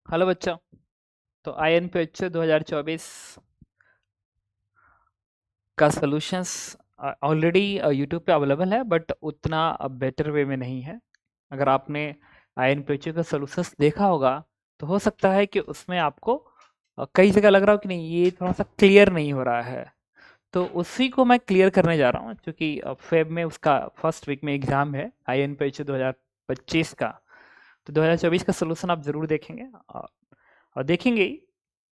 Hello बच्चों। तो INPH 2024 का सॉल्यूशंस ऑलरेडी यूट्यूब पे अवेलेबल है, बट उतना बेटर वे में नहीं है। अगर आपने INPH का सॉल्यूशंस देखा होगा तो हो सकता है कि उसमें आपको कई जगह लग रहा हो कि नहीं, ये थोड़ा सा क्लियर नहीं हो रहा है। तो उसी को मैं क्लियर करने जा रहा हूँ, क्योंकि फेब में उसका फर्स्ट वीक में एग्जाम है INPH 2025 का। तो 2024 का सोल्यूशन आप जरूर देखेंगे और देखेंगे ही।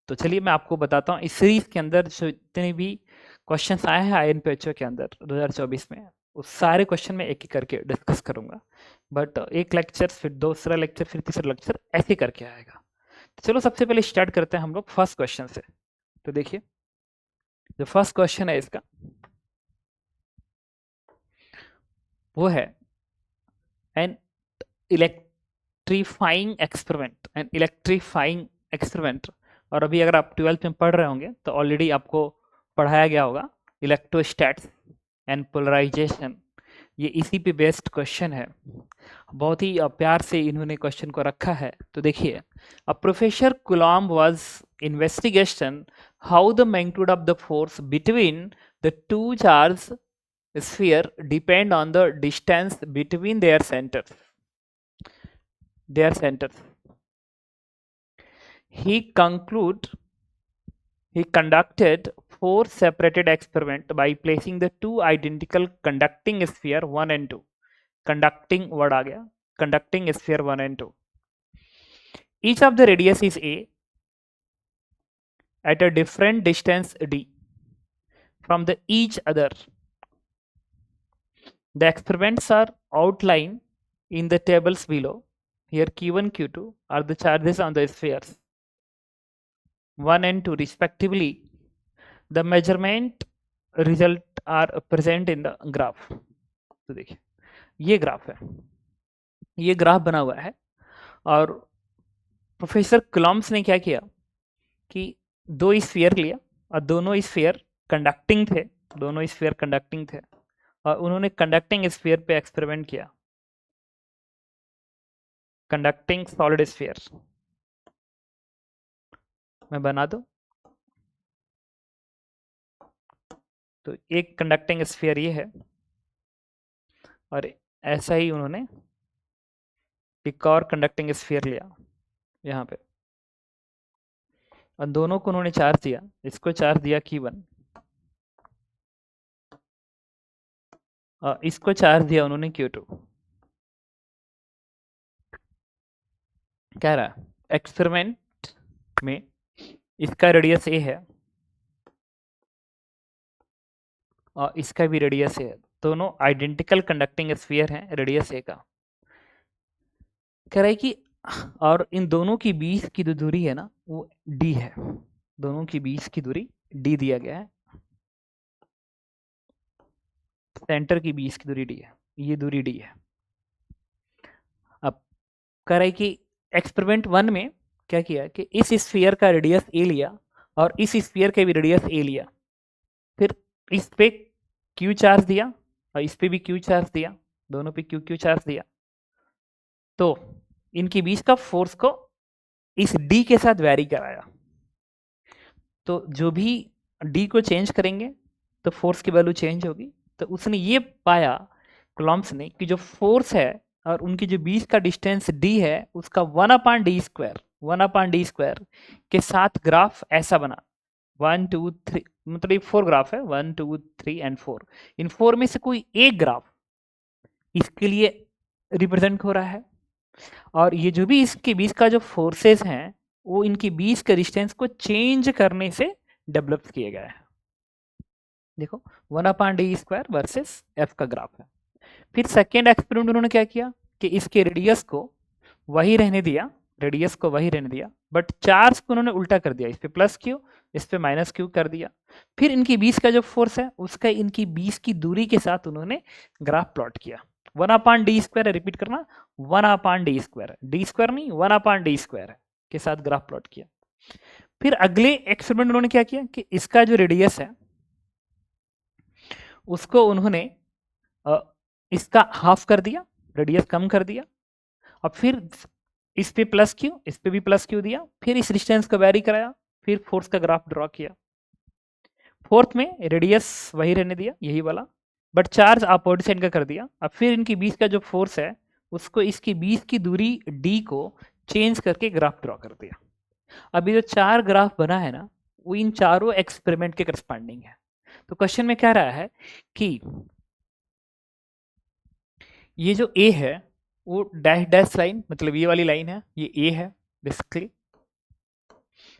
तो चलिए मैं आपको बताता हूँ इस सीरीज के अंदर जो जितने भी क्वेश्चंस आए हैं INPHO के अंदर 2024 में, उस सारे क्वेश्चन में एक एक करके डिस्कस करूंगा। बट एक लेक्चर, फिर दूसरा लेक्चर, फिर तीसरा लेक्चर, ऐसे करके आएगा। तो चलो सबसे पहले स्टार्ट करते हैं हम लोग फर्स्ट क्वेश्चन से। तो देखिए, जो फर्स्ट क्वेश्चन है इसका, वो है एन इलेक्ट्रीफाइंग एक्सपेरिमेंट। और अभी अगर आप 12th में पढ़ रहे होंगे तो ऑलरेडी आपको पढ़ाया गया होगा इलेक्ट्रोस्टैट्स एंड पोलराइजेशन। ये इसी पे बेस्ड क्वेश्चन है। बहुत ही प्यार से इन्होंने क्वेश्चन को रखा है। तो देखिए, professor Coulomb was investigation how the magnitude of the force between the two charge sphere depend on the distance between their centers. He conducted four separated experiments by placing the two identical conducting sphere 1 and 2. Conducting word आ गया, conducting sphere 1 and 2. Each of the radius is a at a different distance d from the each other. The experiments are outlined in the tables below. Here Q1, Q2 are the charges on the spheres 1 and 2 respectively. The measurement result are present in the graph. तो देखिए, ये graph है, ये graph बना हुआ है। और professor कुलॉम्ब्स ने क्या किया कि दो स्फीयर लिया और दोनों स्फीयर कंडक्टिंग थे और उन्होंने कंडक्टिंग स्फीयर पे एक्सपेरिमेंट किया। कंडक्टिंग सॉलिड स्फीयर मैं बना दूं। तो एक कंडक्टिंग स्फीयर ये है और ऐसा ही उन्होंने एक और कंडक्टिंग स्फीयर लिया यहाँ पे और दोनों को उन्होंने चार्ज दिया। इसको चार्ज दिया Q1 और इसको चार्ज दिया उन्होंने Q2। कह रहा है एक्सपेरिमेंट में इसका रेडियस ए है और इसका भी रेडियस ए है। दोनों आइडेंटिकल कंडक्टिंग स्फीयर हैं रेडियस ए का। कह रहा है कि और इन दोनों की बीच की जो दूरी है ना वो डी है। दोनों की बीच की दूरी डी दिया गया है। सेंटर की बीच की दूरी डी है, ये दूरी डी है। अब कह रहा है कि एक्सपेरिमेंट 1 में क्या किया कि इस स्फीयर का रेडियस ए लिया और इस स्फीयर का भी रेडियस ए लिया। फिर इस पे क्यू चार्ज दिया और इस पे भी क्यू चार्ज दिया, दोनों पे क्यू क्यू चार्ज दिया। तो इनके बीच का फोर्स को इस डी के साथ वैरी कराया। तो जो भी डी को चेंज करेंगे तो फोर्स की वैल्यू चेंज होगी। तो उसने ये पाया कुलॉम्ब्स ने कि जो फोर्स है और उनके जो बीच का डिस्टेंस डी है उसका 1/d² के साथ ग्राफ ऐसा बना 1 2 3, मतलब ये 4 ग्राफ है 1 2 3 एंड 4। इन 4 में से कोई एक ग्राफ इसके लिए रिप्रेजेंट हो रहा है और ये जो भी इसके बीच का जो फोर्सेस हैं वो इनके बीच के डिस्टेंस को चेंज करने से डेवलप किए गए हैं। देखो 1/d² वर्सेस f का ग्राफ है। फिर सेकेंड एक्सपेरिमेंट उन्होंने क्या किया कि इसके रेडियस को वही रहने दिया, बट चार्ज को उन्होंने उल्टा कर दिया। इस पे प्लस क्यू, इस पे माइनस क्यू कर दिया। फिर इनके बीच का जो फोर्स है उसका इनकी बीच की दूरी के साथ उन्होंने ग्राफ प्लॉट किया। 1/d² रिपीट करना, 1/d², d² नहीं 1/d² के साथ ग्राफ प्लॉट किया। फिर अगले एक्सपेरिमेंट उन्होंने क्या किया कि इसका जो रेडियस है उसको उन्होंने इसका हाफ कर दिया, रेडियस कम कर दिया और फिर इस पे प्लस क्यू, इस पे भी प्लस क्यू दिया, फिर इस डिस्टेंस को वेरी कराया, फिर फोर्स का ग्राफ ड्रॉ किया। फोर्थ में रेडियस वही रहने दिया, यही वाला, बट चार्ज अपोजिट साइड का कर दिया। अब फिर इनके बीच का जो फोर्स है उसको इसके बीच की दूरी डी को चेंज करके ग्राफ ड्रॉ कर दिया। अब ये जो चार ग्राफ बना है ना, वो इन चारों एक्सपेरिमेंट के करस्पॉन्डिंग है। तो क्वेश्चन में क्या रहा है कि ये जो ए है वो डैश डैश लाइन, मतलब ये वाली लाइन है, ये ए है बेसिकली।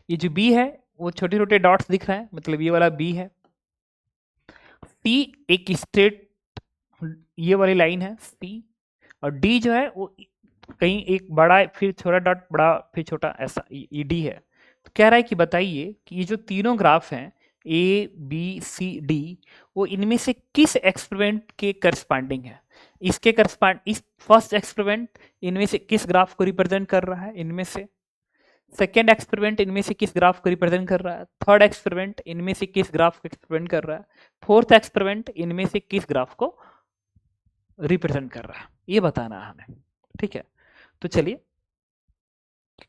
ये जो बी है वो छोटे छोटे डॉट्स दिख रहा है, मतलब ये वाला बी है। सी एक स्ट्रेट ये वाली लाइन है सी, और डी जो है वो कहीं एक बड़ा फिर छोटा डॉट बड़ा फिर छोटा, ऐसा ये डी है। तो कह रहा है कि बताइए कि ये जो तीनों ग्राफ हैं ए बी सी डी, वो इनमें से किस एक्सपेरिमेंट के करस्पॉन्डिंग है। इसके करस्पॉन्ड, इस फर्स्ट एक्सपेरिमेंट इनमें से किस ग्राफ को रिप्रेजेंट कर रहा है इनमें से, सेकेंड एक्सपेरिमेंट इनमें से किस ग्राफ को रिप्रेजेंट कर रहा है, थर्ड एक्सपेरिमेंट इनमें से किस ग्राफ को एक्सपेरिमेंट कर रहा है, फोर्थ एक्सपेरिमेंट इनमें से किस ग्राफ को रिप्रेजेंट कर रहा है, ये बताना है हमें। ठीक है, तो चलिए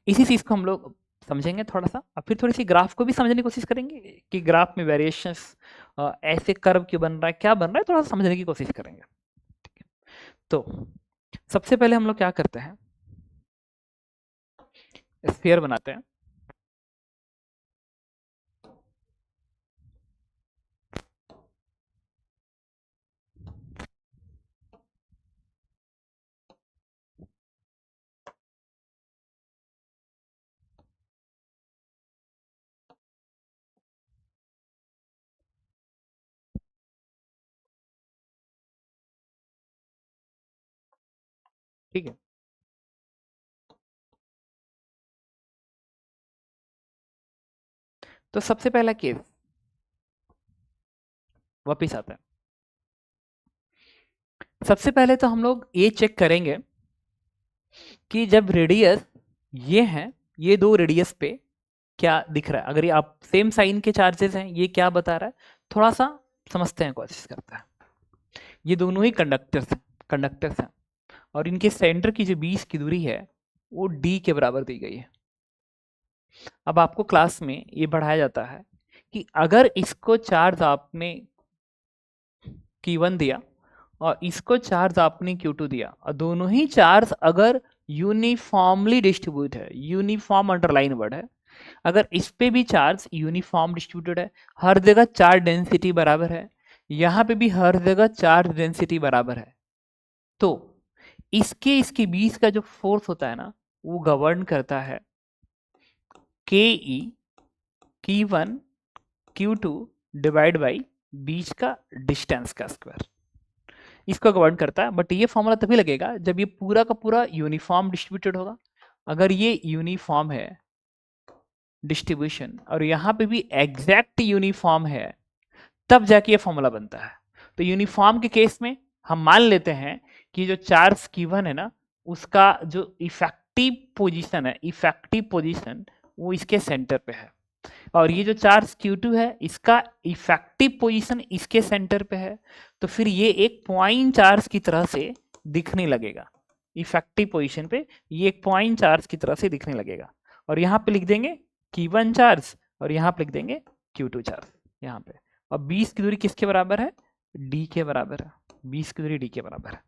इसी चीज को हम लोग समझेंगे थोड़ा सा, और फिर थोड़ी सी ग्राफ को भी समझने की कोशिश करेंगे कि ग्राफ में वेरिएशंस ऐसे कर्व क्यों बन रहा है, क्या बन रहा है, थोड़ा सा समझने की कोशिश करेंगे। ठीक है, तो सबसे पहले हम लोग क्या करते हैं, स्फीयर बनाते हैं। ठीक है, तो सबसे पहला केस वापिस आता है। सबसे पहले तो हम लोग ये चेक करेंगे कि जब रेडियस ये है, ये दो रेडियस पे क्या दिख रहा है। अगर ये आप सेम साइन के चार्जेस हैं, ये क्या बता रहा है, थोड़ा सा समझते हैं, कोशिश करते हैं। ये दोनों ही कंडक्टर्स हैं और इनके सेंटर की जो बीच की दूरी है वो d के बराबर दी गई है। अब आपको क्लास में ये पढ़ाया जाता है कि अगर इसको चार्ज आपने Q1 दिया और इसको चार्ज आपने Q2 दिया, और दोनों ही चार्ज अगर यूनिफॉर्मली डिस्ट्रीब्यूट है, यूनिफॉर्म अंडरलाइन वर्ड है, अगर इस पे भी चार्ज यूनिफॉर्म डिस्ट्रीब्यूटेड है, हर जगह चार्ज डेंसिटी बराबर है, यहाँ पे भी हर जगह चार्ज डेंसिटी बराबर है, तो इसके बीच का जो फोर्स होता है ना, वो गवर्न करता है के Q1 Q2 डिवाइड बाई बीच का डिस्टेंस का स्क्वायर, इसको गवर्न करता है। बट ये फॉर्मूला तभी लगेगा जब ये पूरा का पूरा यूनिफॉर्म डिस्ट्रीब्यूटेड होगा। अगर ये यूनिफॉर्म है डिस्ट्रीब्यूशन और यहाँ पे भी एग्जैक्ट यूनिफॉर्म है, तब जाके ये फॉर्मूला बनता है। तो यूनिफॉर्म के केस में हम मान लेते हैं कि जो चार्ज Q1 है ना, उसका जो इफेक्टिव पोजीशन वो इसके सेंटर पे है, और ये जो चार्ज Q2 है इसका इफेक्टिव पोजीशन इसके सेंटर पे है। तो फिर ये एक पॉइंट चार्ज की तरह से दिखने लगेगा, इफेक्टिव पोजीशन पे ये एक पॉइंट चार्ज की तरह से दिखने लगेगा। और यहाँ पे लिख देंगे Q1 चार्ज और यहाँ पे लिख देंगे Q2 चार्ज यहाँ पे। और 20 की दूरी किसके बराबर है, d के बराबर है, 20 की दूरी d के बराबर है।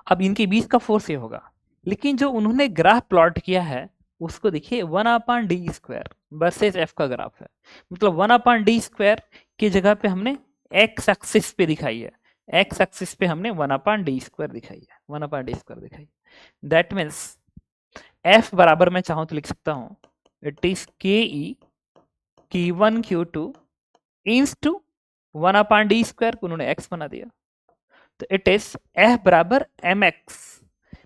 अब इनके बीच का फोर्स ये होगा, लेकिन जो उन्होंने ग्राफ प्लॉट किया है उसको देखिए 1/d² वर्सेस f का ग्राफ है, मतलब 1/d² की जगह पे हमने x एक्सिस पे दिखाई है, x एक्सिस पे हमने 1/d² दिखाई है, 1/d² दिखाई। दैट मीन्स f बराबर मैं चाहूं तो लिख सकता हूं it is ke Q1 Q2 इंस टू 1/d² को उन्होंने x बना दिया, तो इट इज f बराबर mx,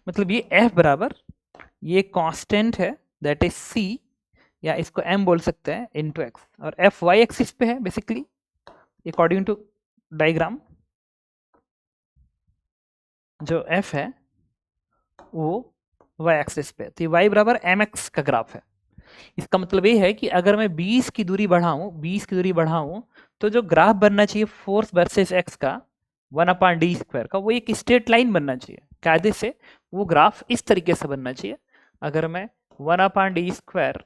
मतलब ये f बराबर ये कांस्टेंट है दैट इज c, या इसको m बोल सकते हैं इनटू x, और f y एक्सिस पे है बेसिकली अकॉर्डिंग टू डायग्राम। जो f है वो y एक्सिस पे, तो y बराबर mx का ग्राफ है। इसका मतलब ये है कि अगर मैं 20 की दूरी बढ़ाऊं तो जो ग्राफ बनना चाहिए फोर्स वर्सेस x का 1/d² का, वो एक स्ट्रेट लाइन बनना चाहिए, कायदे से वो ग्राफ इस तरीके से बनना चाहिए। अगर मैं 1/d²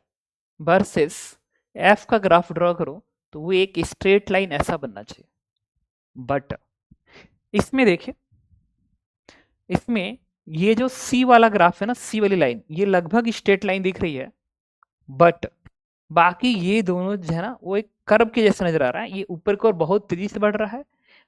वर्सेस f का ग्राफ ड्रॉ करूं तो वो एक स्ट्रेट लाइन ऐसा बनना चाहिए। बट इसमें देखिए, इसमें ये जो c वाला ग्राफ है ना, c वाली लाइन, ये लगभग स्ट्रेट लाइन दिख रही है, बट बाकी ये दोनों जो है ना वो एक कर्व के जैसे नजर आ रहा है। ये ऊपर की ओर बहुत तेजी से बढ़ रहा है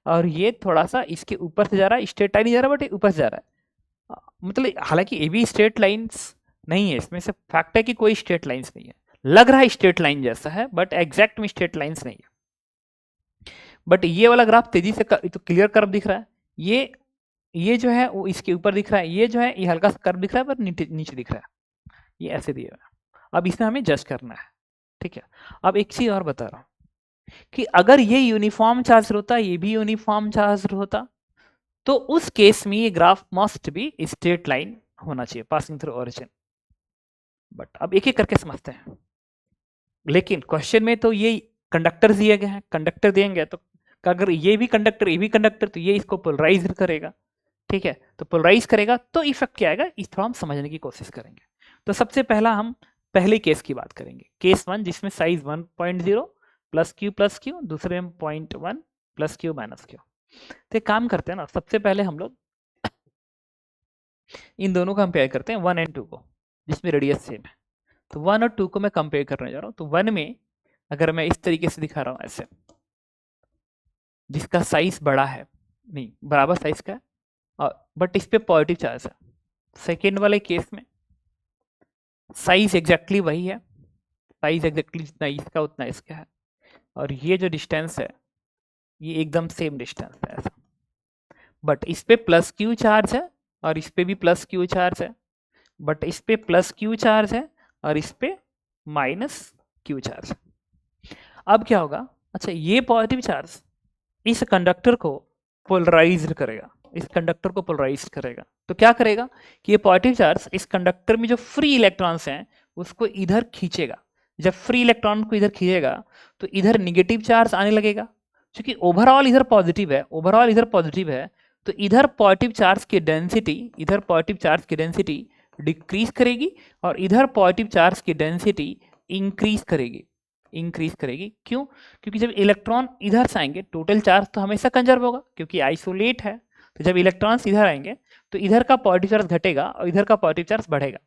और ये थोड़ा सा इसके ऊपर से जा रहा है, स्ट्रेट लाइन नहीं जा रहा बट ऊपर से जा रहा है। मतलब हालांकि ये भी स्ट्रेट लाइंस नहीं है, इसमें से फैक्ट है कि कोई स्ट्रेट लाइंस नहीं है, लग रहा है स्ट्रेट लाइन जैसा है बट एग्जैक्ट में स्ट्रेट लाइंस नहीं है। बट ये वाला ग्राफ तेजी से तो क्लियर कर्व दिख रहा है, ये जो है वो इसके ऊपर दिख रहा है, ये जो है ये हल्का सा कर्व दिख रहा है पर नीचे दिख रहा है, ये ऐसे दिया हुआ है। अब इसमें हमें जज करना है, ठीक है। अब एक चीज और बता रहा हूं कि अगर ये यूनिफॉर्म चार्ज होता, ये भी यूनिफॉर्म चार्ज होता, तो उस केस में ये graph must be straight line होना चाहिए पासिंग थ्रू ओरिजिन। बट अब एक एक करके समझते हैं। लेकिन क्वेश्चन में तो ये कंडक्टर दिए गए हैं, कंडक्टर देंगे तो अगर ये भी कंडक्टर तो ये इसको पोलराइज करेगा, ठीक है। तो पोलराइज करेगा तो इफेक्ट क्या आएगा, इस थोड़ा हम समझने की कोशिश करेंगे। तो सबसे पहला हम पहले केस की बात करेंगे, केस 1 जिसमें साइज 1.0 प्लस क्यू, दूसरे में 0.1 प्लस क्यू माइनस क्यू। तो एक काम करते हैं ना, सबसे पहले हम लोग इन दोनों को कंपेयर करते हैं 1 और 2 को, जिसमें रेडियस सेम है। तो 1 और 2 को मैं कंपेयर करने जा रहा हूँ। तो 1 में अगर मैं इस तरीके से दिखा रहा हूँ ऐसे, जिसका साइज बड़ा है, नहीं बराबर साइज का है, और बट इस पे पॉजिटिव चार्ज है। सेकेंड वाले केस में साइज एग्जैक्टली वही है, साइज एग्जैक्टली जितना इसका उतना इसका है, और ये जो डिस्टेंस है ये एकदम सेम डिस्टेंस है ऐसा। बट इस पे प्लस क्यू चार्ज है और इस पे भी प्लस क्यू चार्ज है, बट इस पे प्लस क्यू चार्ज है और इस पे माइनस क्यू चार्ज। अब क्या होगा, अच्छा ये पॉजिटिव चार्ज इस कंडक्टर को पोलराइज करेगा, इस कंडक्टर को पोलराइज करेगा। तो क्या करेगा कि ये पॉजिटिव चार्ज इस कंडक्टर में जो फ्री इलेक्ट्रॉन्स हैं उसको इधर खींचेगा। जब फ्री इलेक्ट्रॉन को इधर खींचेगा तो इधर निगेटिव चार्ज आने लगेगा, क्योंकि ओवरऑल इधर पॉजिटिव है, तो इधर पॉजिटिव चार्ज की डेंसिटी डिक्रीज करेगी और इधर पॉजिटिव चार्ज की डेंसिटी इंक्रीज करेगी। क्यों? क्योंकि जब इलेक्ट्रॉन इधर से आएंगे टोटल चार्ज तो हमेशा कंजर्व होगा क्योंकि आइसोलेट है। तो जब इलेक्ट्रॉन्स इधर आएंगे तो इधर का पॉजिटिव चार्ज घटेगा और इधर का पॉजिटिव चार्ज बढ़ेगा।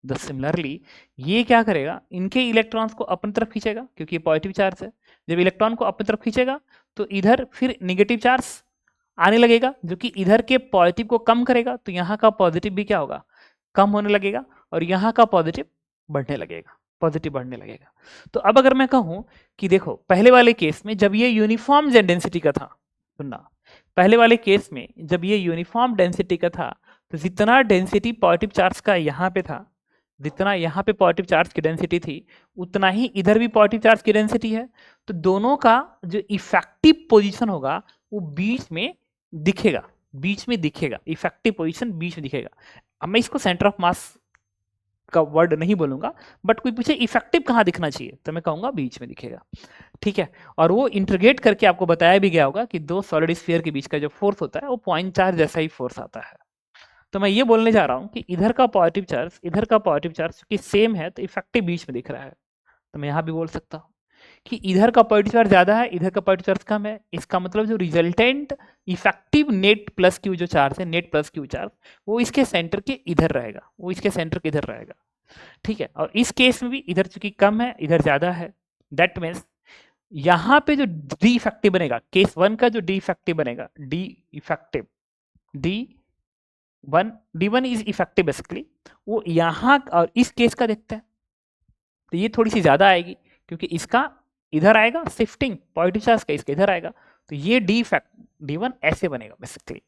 तो सिमिलरली ये क्या करेगा, इनके इलेक्ट्रॉन्स को अपनी तरफ खींचेगा क्योंकि ये पॉजिटिव चार्ज है। जब इलेक्ट्रॉन को अपनी तरफ खींचेगा तो इधर फिर निगेटिव चार्ज आने लगेगा जो कि इधर के पॉजिटिव को कम करेगा। तो यहाँ का पॉजिटिव भी क्या होगा, कम होने लगेगा और यहाँ का पॉजिटिव बढ़ने लगेगा। तो अब अगर मैं कहूँ कि देखो पहले वाले केस में जब ये यूनिफॉर्म डेंसिटी का था, सुनना, पहले वाले केस में जब ये यूनिफॉर्म डेंसिटी का था तो जितना डेंसिटी पॉजिटिव चार्ज का यहाँ पे था, जितना यहाँ पे पॉजिटिव चार्ज की डेंसिटी थी उतना ही इधर भी पॉजिटिव चार्ज की डेंसिटी है। तो दोनों का जो इफेक्टिव पोजीशन होगा वो बीच में दिखेगा, इफेक्टिव पोजीशन बीच में दिखेगा। अब मैं इसको सेंटर ऑफ मास का वर्ड नहीं बोलूंगा, बट कोई पूछे इफेक्टिव कहाँ दिखना चाहिए तो मैं कहूंगा बीच में दिखेगा, ठीक है। और वो इंटीग्रेट करके आपको बताया भी गया होगा कि दो सॉलिड स्फीयर के बीच का जो फोर्स होता है वो पॉइंट चार्ज जैसा ही फोर्स आता है। तो मैं ये बोलने जा रहा हूँ कि इधर का पॉजिटिव चार्ज कि सेम है तो इफेक्टिव बीच में दिख रहा है। तो मैं यहाँ भी बोल सकता हूँ कि इधर का पॉजिटिव चार्ज ज्यादा है, इधर का पॉजिटिव चार्ज कम है। इसका मतलब जो resultant effective net plus Q जो चार्ज है, नेट प्लस क्यू चार्ज, वो इसके सेंटर के इधर रहेगा, ठीक है। और इस केस में भी इधर चूंकि कम है इधर ज्यादा है, दैट मीन्स यहाँ पे जो डी इफेक्टिव बनेगा, केस 1 का जो डी इफेक्टिव बनेगा, D1 इज इफेक्टिव बेसिकली, वो यहाँ और इस केस का देखते हैं तो ये थोड़ी सी ज्यादा आएगी क्योंकि इसका इधर आएगा शिफ्टिंग पॉजिटिव चार्ज का, इसका इधर आएगा। तो ये D1 ऐसे बनेगा बेसिकली।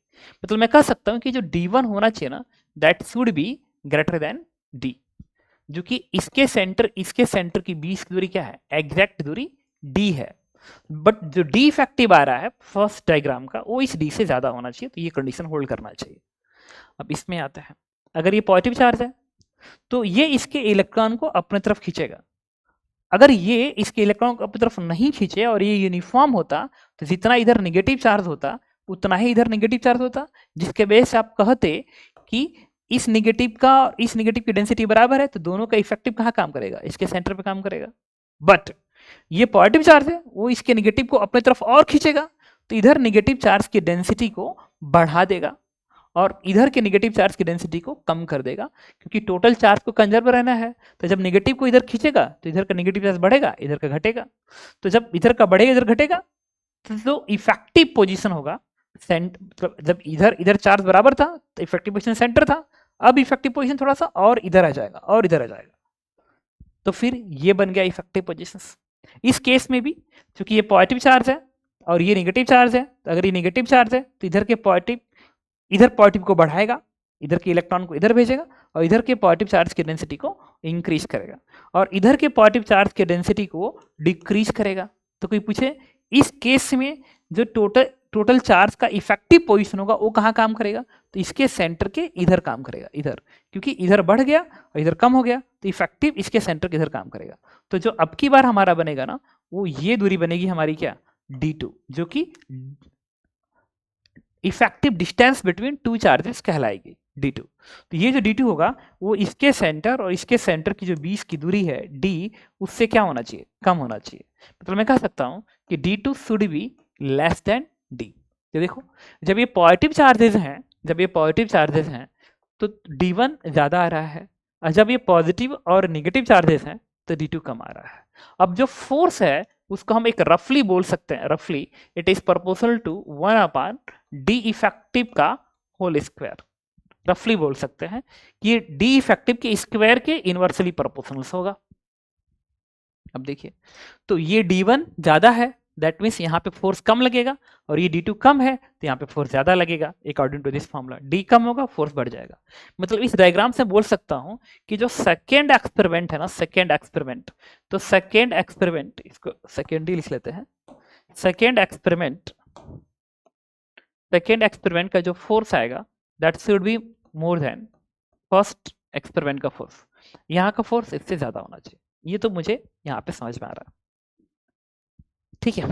मतलब मैं कह सकता हूं कि जो D1 होना चाहिए ना, that should be greater than D, जो कि इसके सेंटर की बीच की दूरी क्या है, एग्जैक्ट दूरी D है। बट जो D इफेक्टिव आ रहा है फर्स्ट डायग्राम का वो इस D से ज्यादा होना चाहिए, तो ये कंडीशन होल्ड करना चाहिए। अब इसमें आता है, अगर ये पॉजिटिव चार्ज है तो ये इसके इलेक्ट्रॉन को अपने तरफ खींचेगा। अगर ये इसके इलेक्ट्रॉन को अपनी तरफ नहीं खींचे और ये यूनिफॉर्म होता तो जितना इधर नेगेटिव चार्ज होता उतना ही इधर नेगेटिव चार्ज होता, जिसके वजह से आप कहते कि इस नेगेटिव की डेंसिटी बराबर है, तो दोनों का इफेक्टिव कहाँ काम करेगा, इसके सेंटर पे काम करेगा। बट ये पॉजिटिव चार्ज है, वो इसके नेगेटिव को अपनी तरफ और खींचेगा, तो इधर नेगेटिव चार्ज की डेंसिटी को बढ़ा देगा और इधर के नेगेटिव चार्ज की डेंसिटी को कम कर देगा, क्योंकि टोटल चार्ज को कंजर्व रहना है। तो जब नेगेटिव को इधर खींचेगा तो इधर का नेगेटिव चार्ज बढ़ेगा, इधर का घटेगा। तो जब इधर का बढ़ेगा इधर घटेगा, तो इफेक्टिव पोजीशन होगा मतलब जब इधर चार्ज बराबर था तो इफेक्टिव पोजीशन सेंटर था, अब इफेक्टिव पोजीशन थोड़ा सा और इधर आ जाएगा और इधर आ जाएगा, तो फिर ये बन गया इफेक्टिव पोजीशन। इस केस में भी क्योंकि ये पॉजिटिव चार्ज है और ये नेगेटिव चार्ज है, तो अगर ये नेगेटिव चार्ज है तो इधर पॉजिटिव को बढ़ाएगा, इधर के इलेक्ट्रॉन को इधर भेजेगा और इधर के पॉजिटिव चार्ज की डेंसिटी को इंक्रीज करेगा और इधर के पॉजिटिव चार्ज की डेंसिटी को डिक्रीज करेगा। तो कोई पूछे इस केस में जो टोटल चार्ज का इफेक्टिव पोजीशन होगा वो कहाँ काम करेगा, तो इसके सेंटर के इधर काम करेगा, इधर, क्योंकि इधर बढ़ गया और इधर कम हो गया, तो इफेक्टिव इसके सेंटर के इधर काम करेगा। तो जो अब की बार हमारा बनेगा ना, वो ये दूरी बनेगी हमारी क्या, D2, जो कि effective distance between two charges कहलाएगी D2। तो ये जो D2 होगा वो इसके सेंटर और इसके सेंटर की जो बीच की दूरी है D, उससे क्या होना चाहिए, कम होना चाहिए। मतलब मैं कह सकता हूं कि D2 should be less than D। ये देखो जब ये पॉजिटिव चार्जेस हैं तो D1 ज्यादा आ रहा है, और जब ये पॉजिटिव और नेगेटिव चार्जेस हैं तो D2 कम आ रहा है। अब जो फोर्स है उसको हम एक रफली बोल सकते हैं, रफली it is proportional to 1/D effective का होल स्क्वायर। रफली बोल सकते हैं कि ये D इफेक्टिव के स्क्वायर के इनवर्सली प्रोपोर्शनल होगा। अब देखिए, तो ये D1 ज्यादा है, दैट मीन्स यहाँ पे फोर्स कम लगेगा, और ये D2 कम है तो यहाँ पे फोर्स ज्यादा लगेगा। According to this formula D कम होगा, फोर्स बढ़ जाएगा। मतलब इस डायग्राम से बोल सकता हूँ कि जो सेकेंड एक्सपेरिमेंट है ना, सेकेंड एक्सपेरिमेंट, इसको सेकेंड ही लिख लेते हैं। सेकेंड एक्सपेरिमेंट का जो फोर्स आएगा that should be more than first experiment का फोर्स। यहाँ का फोर्स इससे ज्यादा होना चाहिए। ये तो मुझे यहाँ पे समझ में आ रहा है, ठीक है।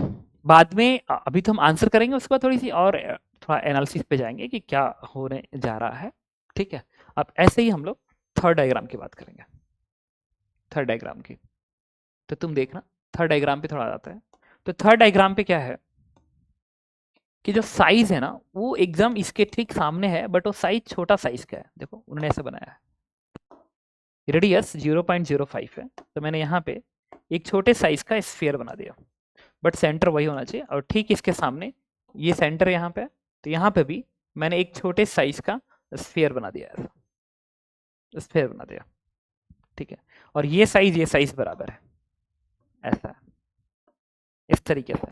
बाद में अभी तो हम आंसर करेंगे, उसके बाद थोड़ी सी और थोड़ा एनालिसिस पे जाएंगे कि क्या होने जा रहा है, ठीक है। अब ऐसे ही हम लोग थर्ड डायग्राम की बात करेंगे, थर्ड डायग्राम की। तो तुम देखना थर्ड डायग्राम पे थोड़ा आ जाता है। तो थर्ड डायग्राम पे क्या है कि जो साइज है ना वो एकदम इसके ठीक सामने है, बट वो साइज छोटा साइज का है। देखो उन्होंने ऐसे बनाया है, रेडियस 0.05 है, तो मैंने यहाँ पे एक छोटे साइज का स्फीयर बना दिया, बट सेंटर वही होना चाहिए। और ठीक इसके सामने ये सेंटर यहाँ पे, तो यहाँ पे भी मैंने एक छोटे साइज का स्फीयर बना दिया, स्फीयर बना दिया, ठीक है। और ये साइज बराबर है, ऐसा इस तरीके से।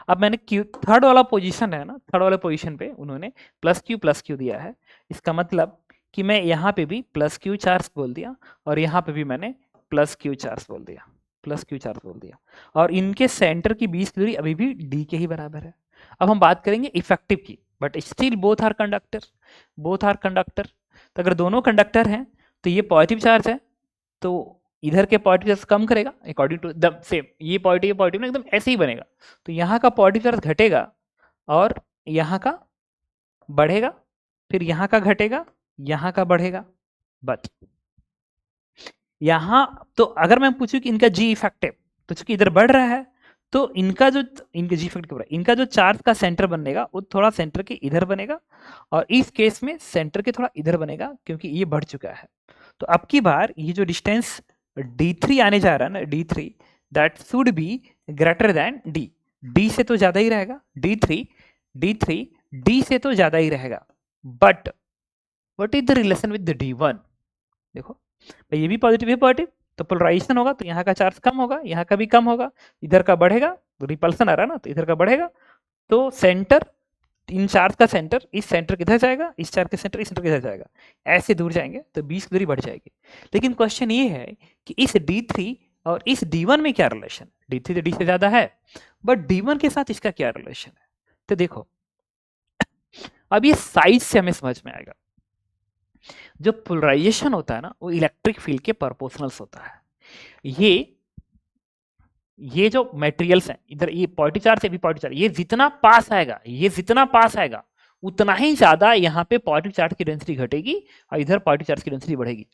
अब मैंने थर्ड वाला पोजीशन है ना, थर्ड वाले पोजीशन पे उन्होंने प्लस क्यू दिया है। इसका मतलब कि मैं यहाँ पे भी प्लस क्यू चार्ज बोल दिया और यहाँ पे भी मैंने प्लस क्यू चार्ज बोल दिया, और इनके सेंटर की बीच की दूरी अभी भी D के ही बराबर है। अब हम बात करेंगे इफेक्टिव की, but still both are conductor. तो अगर दोनों कंडक्टर हैं तो ये पॉजिटिव चार्ज है, तो इधर के पॉजिटिव चार्ज कम करेगा अकॉर्डिंग टू द सेम, ये पॉजिटिव ना एकदम ऐसे ही बनेगा। तो यहाँ का पॉजिटिव चार्ज घटेगा और यहाँ का बढ़ेगा, फिर यहाँ का घटेगा, यहाँ का बढ़ेगा। बट यहाँ तो अगर मैं पूछूं कि इनका G इफेक्टिव, तो चूंकि इधर बढ़ रहा है तो इनका G इफेक्टिव, इनका जो चार्ज का सेंटर बनेगा वो थोड़ा सेंटर के इधर बनेगा, और इस केस में सेंटर के थोड़ा इधर बनेगा क्योंकि ये बढ़ चुका है। तो अब की बार ये जो डिस्टेंस D3 आने जा रहा है ना, D3 that should be greater than D। D से तो ज्यादा ही रहेगा, D3 D से तो ज्यादा ही रहेगा। But what is the relation with D1? देखो भाई ये भी पॉजिटिव, तो पोलराइजेशन होगा, तो यहाँ का चार्ज कम होगा, यहाँ का भी कम होगा, इधर का बढ़ेगा, तो रिपल्सन आ रहा है ना, तो इधर का बढ़ेगा। तो सेंटर, इन चार्ज का सेंटर इस सेंटर किधर जाएगा, इस चार्ज के सेंटर इस सेंटर किधर जाएगा, ऐसे दूर जाएंगे तो बीच की दूरी बढ़ जाएगी। लेकिन क्वेश्चन ये है कि इस D3 और इस D1 में क्या रिलेशन है? D3 तो D से ज्यादा है, बट D1 के साथ इसका क्या रिलेशन है? तो देखो अब ये साइज से हमें समझ में आएगा। जो पोलराइजेशन होता है ना वो इलेक्ट्रिक फील्ड के प्रोपोर्शनल्स होता है। ये जो मटेरियल्स हैं, इधर ये पॉजिटिव चार्ज से भी पॉजिटिव चार्ज, ये जितना पास आएगा उतना ही ज्यादा यहाँ पे पॉजिटिव चार्ज की डेंसिटी घटेगी और इधर पॉजिटिव चार्ज की डेंसिटी बढ़ेगी।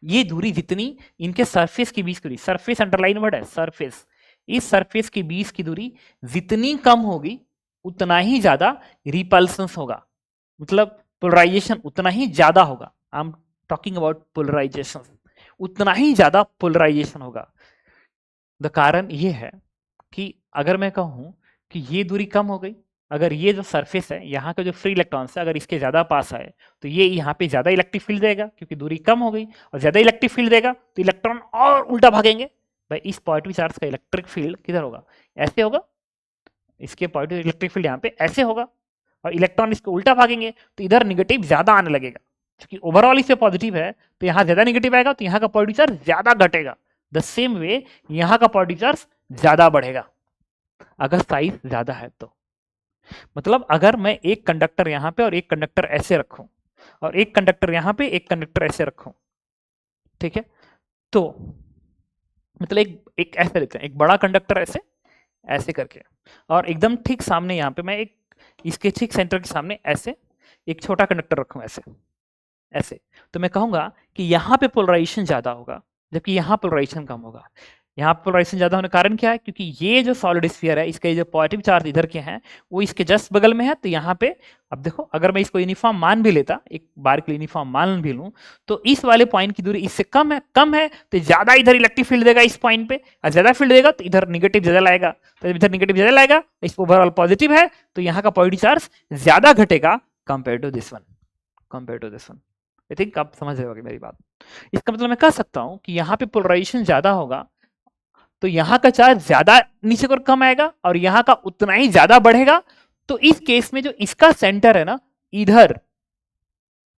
ये दूरी जितनी इनके सरफेस के बीच की दूरी, सरफेस अंडरलाइन वर्ड है सरफेस, इस सरफेस के बीच की दूरी जितनी कम होगी उतना ही ज्यादा रिपल्सन होगा, मतलब पोलराइजेशन उतना ही ज्यादा होगा। I am talking about polarisation, उतना ही ज्यादा पोलराइजेशन होगा। द कारण ये है कि अगर मैं कहूं कि ये दूरी कम हो गई, अगर ये जो सरफेस है यहाँ का जो फ्री इलेक्ट्रॉन्स है अगर इसके ज्यादा पास आए तो ये यहाँ पे ज्यादा इलेक्ट्रिक फील्ड देगा क्योंकि दूरी कम हो गई, और ज्यादा इलेक्ट्रिक फील्ड देगा तो इलेक्ट्रॉन और उल्टा भागेंगे। भाई इस पॉजिटिव चार्ज का इलेक्ट्रिक फील्ड किधर होगा, ऐसे होगा, इसके पॉजिटिव इलेक्ट्रिक फील्ड यहाँ पे ऐसे होगा, और इलेक्ट्रॉन इसको उल्टा भागेंगे तो इधर निगेटिव ज्यादा आने लगेगा, क्योंकि ओवरऑल इससे पॉजिटिव है तो यहाँ ज्यादा निगेटिव आएगा तो यहाँ का पॉजिटिव चार्ज ज्यादा घटेगा। द सेम वे यहाँ का पॉजिटिव चार्ज ज्यादा बढ़ेगा अगर साइज ज्यादा है तो। मतलब अगर मैं एक कंडक्टर यहाँ पे और एक कंडक्टर ऐसे रखूं और एक कंडक्टर यहाँ पे एक कंडक्टर ऐसे रखूं, ठीक है, तो मतलब एक ऐसे लिखते हैं, एक बड़ा कंडक्टर ऐसे ऐसे करके, और एकदम ठीक सामने यहाँ पे मैं एक इसके ठीक सेंटर के सामने ऐसे एक छोटा कंडक्टर रखूं ऐसे ऐसे, तो मैं कहूंगा कि यहाँ पे पोलराइजेशन ज्यादा होगा जबकि यहाँ पोलराइजेशन कम होगा। यहाँ पोलराइजेशन ज्यादा होने का कारण क्या है, क्योंकि ये जो सॉलिड स्फीयर है इसके जो पॉजिटिव चार्ज इधर के हैं वो इसके जस्ट बगल में है, तो यहाँ पे अब देखो अगर मैं इसको यूनिफॉर्म मान भी लेता, एक बार के लिए यूनिफॉर्म मान भी लूं, तो इस वाले पॉइंट की दूरी इससे कम है तो ज्यादा इधर इलेक्ट्रिक फील्ड देगा इस पॉइंट पे, और ज्यादा फील्ड देगा तो इधर निगेटिव ज्यादा लाएगा, तो इधर निगेटिव ज्यादा लाएगा इस ओवरऑल पॉजिटिव है तो यहाँ का पॉजिटिव चार्ज ज्यादा घटेगा compare to this one. I think आप समझ रहे होगे मेरी बात। इसका मतलब मैं कह सकता हूं कि यहाँ पे पोलराइजेशन ज्यादा होगा तो यहाँ का चार्ज ज्यादा नीचे को कम आएगा और यहाँ का उतना ही ज्यादा बढ़ेगा। तो इस केस में जो इसका सेंटर है ना इधर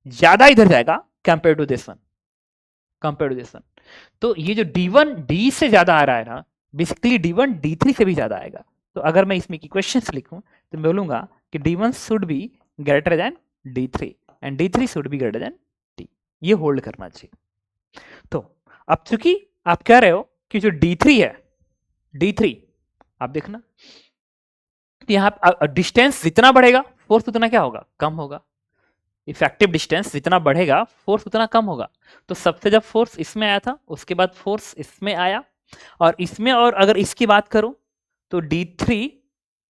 ज्यादा इधर जाएगा कंपेयर टू दिस वन। तो ये जो D1 D से ज्यादा आ रहा है ना, बेसिकली D1 D3 से भी ज्यादा आएगा। तो अगर मैं इसमें इक्वेशंस लिखूं तो मैं बोलूंगा कि D1 should be greater than D3 and D3 should be greater than D। ये होल्ड करना चाहिए। तो अब चूंकि आप कह रहे हो कि जो D3 है, D3 आप देखना यहाँ डिस्टेंस जितना बढ़ेगा फोर्स उतना क्या होगा, कम होगा। इफेक्टिव डिस्टेंस जितना बढ़ेगा फोर्स उतना कम होगा। तो सबसे जब फोर्स इसमें आया था उसके बाद फोर्स इसमें आया और इसमें, और अगर इसकी बात करूं तो D3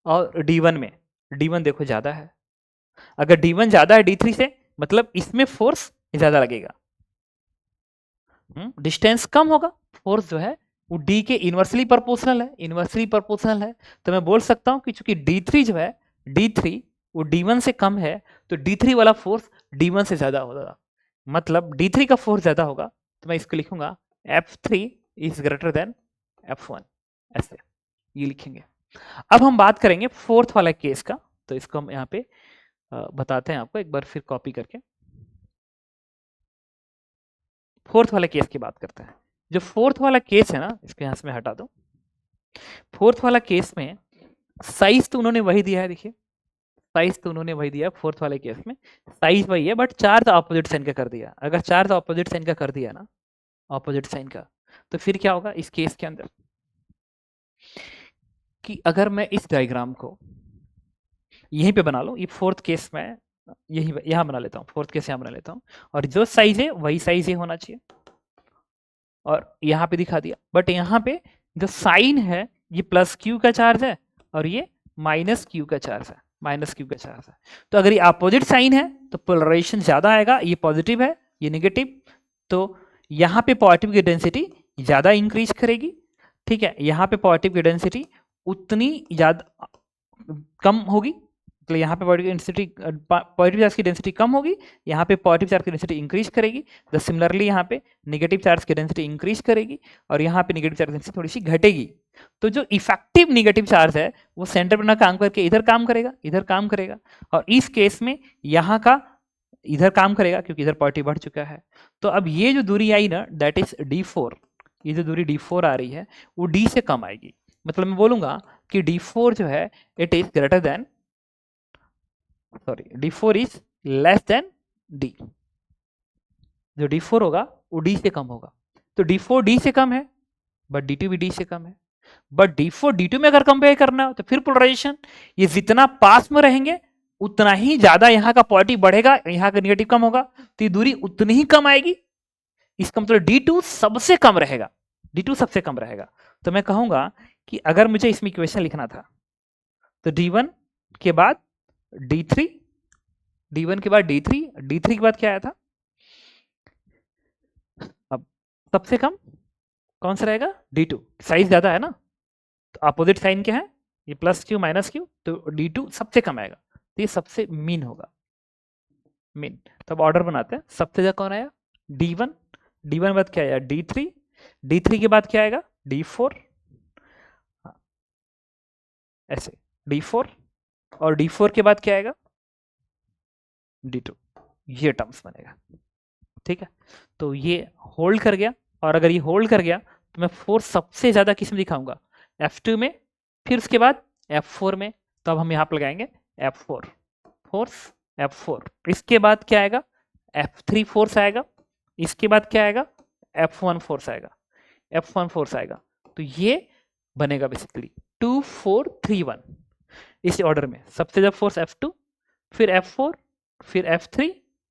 और D1 में D1 देखो ज्यादा है, अगर D1 ज्यादा है D3 से मतलब इसमें फोर्स ज्यादा लगेगा, डिस्टेंस कम होगा, फोर्स जो है वो D के इनवर्सली प्रोपोर्शनल है। तो मैं बोल सकता हूं कि चूंकि D3 जो है D3 वो D1 से कम है तो D3 वाला फोर्स D1 से ज्यादा होगा, मतलब D3 का फोर्स ज्यादा होगा। तो मैं इसको लिखूंगा F3 is greater than F1, ऐसे ये लिखेंगे। अब हम बात करेंगे फोर्थ वाला केस का, तो इसको हम यहाँ पे बताते हैं आपको एक बार फिर कॉपी करके। फोर्थ वाला केस की बात करते हैं। जो फोर्थ वाला केस है ना, इसको यहाँ से मैं हटा दूं। फोर्थ वाला केस में साइज तो उन्होंने वही दिया है, देखिए साइज तो उन्होंने वही दिया है फोर्थ वाले केस में, साइज वही है बट चार्ज ऑपोजिट साइन का कर दिया। अगर चार्ज ऑपोजिट साइन का कर दिया ना, ऑपोजिट साइन का, तो फिर क्या होगा इस केस के अंदर कि अगर मैं इस डायग्राम को यहीं पे बना लो, ये फोर्थ केस में यही यहाँ बना लेता हूँ, फोर्थ केस यहाँ बना लेता हूँ, और जो साइज है वही साइज ही होना चाहिए और यहाँ पे दिखा दिया। बट यहाँ पे जो साइन है ये प्लस क्यू का चार्ज है और ये माइनस क्यू का चार्ज है, तो अगर ये अपोजिट साइन है तो पोलराइजेशन ज्यादा आएगा, ये पॉजिटिव है ये नेगेटिव, तो यहाँ पे पॉजिटिव की डेंसिटी ज्यादा इंक्रीज करेगी, ठीक है, यहाँ पे पॉजिटिव की डेंसिटी उतनी ज्यादा कम होगी, तो यहाँ पे पॉजिटिव चार्ज की डेंसिटी कम होगी, यहाँ पे पॉजिटिव चार्ज की डेंसिटी इंक्रीज करेगी। तो सिमिलरली यहाँ पे नेगेटिव चार्ज की डेंसिटी इंक्रीज करेगी और यहाँ पे नेगेटिव चार्ज की डेंसिटी थोड़ी सी घटेगी। तो जो इफेक्टिव नेगेटिव चार्ज है वो सेंटर पर ना काम करके इधर काम करेगा और इस केस में यहाँ का इधर काम करेगा क्योंकि इधर पॉजिटिव बढ़ चुका है। तो अब ये जो दूरी आई ना दैट इज D4, ये जो दूरी D4 आ रही है वो D से कम आएगी। मतलब मैं बोलूंगा कि D4 जो है it is greater than D4 is less than D। जो D4 होगा वो D से कम होगा, तो D4 D से कम है बट D2 भी D से कम है। बट D4 D2 में अगर कंपेयर करना हो तो फिर पोलराइजेशन ये जितना पास में रहेंगे उतना ही ज्यादा यहाँ का पॉजिटिव बढ़ेगा, यहाँ का निगेटिव कम होगा, तो ये दूरी उतनी ही कम आएगी। इसका मतलब D2 सबसे कम रहेगा, D2 सबसे कम रहेगा। तो मैं कहूंगा कि अगर मुझे इसमें इक्वेशन लिखना था तो D1 के बाद D3, D1 के बाद D3, D3 के बाद क्या आया था, अब सबसे कम कौन सा रहेगा, D2, साइज ज्यादा है ना, तो अपोजिट साइन क्या है, ये प्लस क्यू माइनस क्यू, तो D2 सबसे कम आएगा, तो ये सबसे मीन होगा, मीन। तो अब ऑर्डर बनाते हैं, सबसे ज्यादा कौन आया, D1, D1 के बाद क्या आया, D3, D3 के बाद क्या आएगा, D4, ऐसे D4, और D4 के बाद क्या आएगा, D2, ये टर्म्स बनेगा, ठीक है। तो ये होल्ड कर गया, और अगर ये होल्ड कर गया तो मैं फोर्स सबसे ज्यादा किस में दिखाऊंगा, F2 में, फिर उसके बाद F4 में। तो अब हम यहाँ पर लगाएंगे F4, फोर्स F4, इसके बाद क्या आएगा, F3 फोर्स आएगा, इसके बाद क्या आएगा, F1 फोर्स आएगा, F1 फोर्स आएगा। तो ये बनेगा बेसिकली 2 4 3 1, इस ऑर्डर में सबसे ज्यादा फोर्स F2, फिर F4, फिर F3,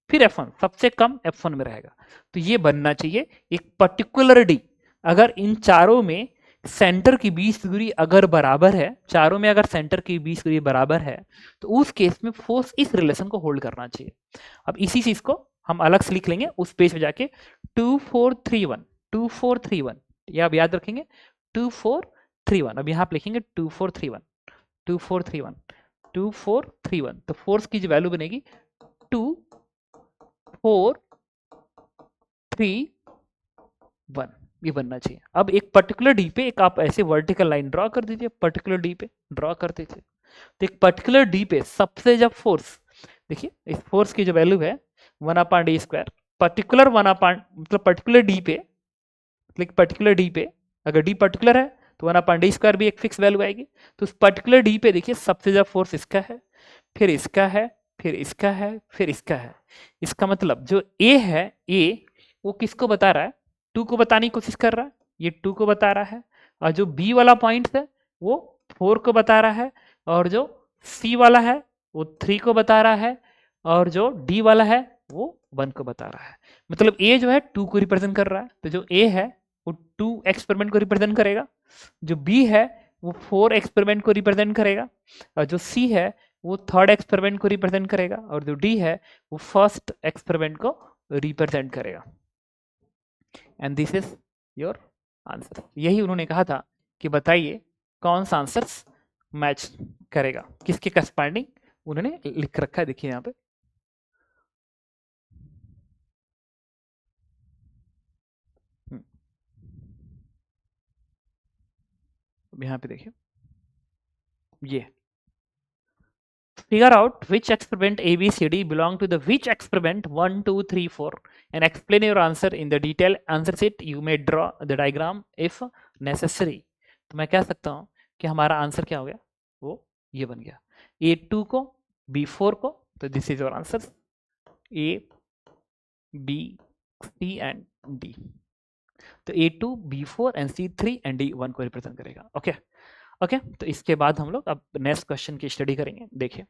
फिर F1, सबसे कम F1 में रहेगा। तो ये बनना चाहिए एक पर्टिकुलर D। अगर इन चारों में सेंटर की बीच दूरी अगर बराबर है, चारों में अगर सेंटर की बीच दूरी बराबर है, तो उस केस में फोर्स इस रिलेशन को होल्ड करना चाहिए। अब इसी चीज को हम अलग से लिख लेंगे उस पेज पे जाके, 2 4 3 1, 2 4 3 1, ये आप याद रखेंगे, 2 4 3 1। अब यहाँ पे लिखेंगे 2 4 3 1, 2 4 3 1, 2 4 3 1। तो फोर्स की जो वैल्यू बनेगी 2 4 3 1, ये बनना चाहिए। अब एक पर्टिकुलर डी पे एक आप ऐसे वर्टिकल लाइन ड्रॉ कर दीजिए, पर्टिकुलर डी पे ड्रॉ कर दीजिए। तो एक पर्टिकुलर डी पे सबसे जब फोर्स, देखिए इस फोर्स की जो वैल्यू है 1/d², पर्टिकुलर 1 मतलब पर्टिकुलर डी पे, पर्टिकुलर डी पे अगर डी पर्टिकुलर है तो 1/d² भी एक फिक्स वैल्यू आएगी। तो उस पर्टिकुलर डी पे देखिए सबसे ज्यादा फोर्स इसका है, फिर इसका है, फिर इसका है, फिर इसका है। इसका मतलब जो ए है, ए वो किसको बता रहा है, 2 को बताने की कोशिश कर रहा है, ये 2 को बता रहा है, और जो बी वाला पॉइंट है वो 4 को बता रहा है, और जो सी वाला है वो 3 को बता रहा है, और जो डी वाला है वो 1 को बता रहा है। मतलब ए जो है 2 को रिप्रेजेंट कर रहा है, तो जो ए है वो 2 एक्सपेरिमेंट को रिप्रेजेंट करेगा, जो बी है वो 4 एक्सपेरिमेंट को रिप्रेजेंट करेगा, और जो सी है वो 3rd एक्सपेरिमेंट को रिप्रेजेंट करेगा, और जो डी है वो 1st एक्सपेरिमेंट को रिप्रेजेंट करेगा। And this is your answer. यही उन्होंने कहा था कि बताइए कौन सा आंसर मैच करेगा, किसके करस्पॉन्डिंग उन्होंने लिख रखा है, देखिए यहाँ पे। यहाँ पे देखिए, ये figure out which experiment ABCD belong to the which experiment 1 2 3 4 and explain your answer in the detail answer sheet. You may draw the diagram if necessary. तो मैं कह सकता हूँ कि हमारा आंसर क्या हो गया, वो ये बन गया, A2 को B4 को, तो this is your answer, A B C and D। तो A2 B4 and C3 and D 1 को रिप्रेजेंट करेगा। ओके ओके, तो इसके बाद हम लोग अब नेक्स्ट क्वेश्चन की स्टडी करेंगे। देखिए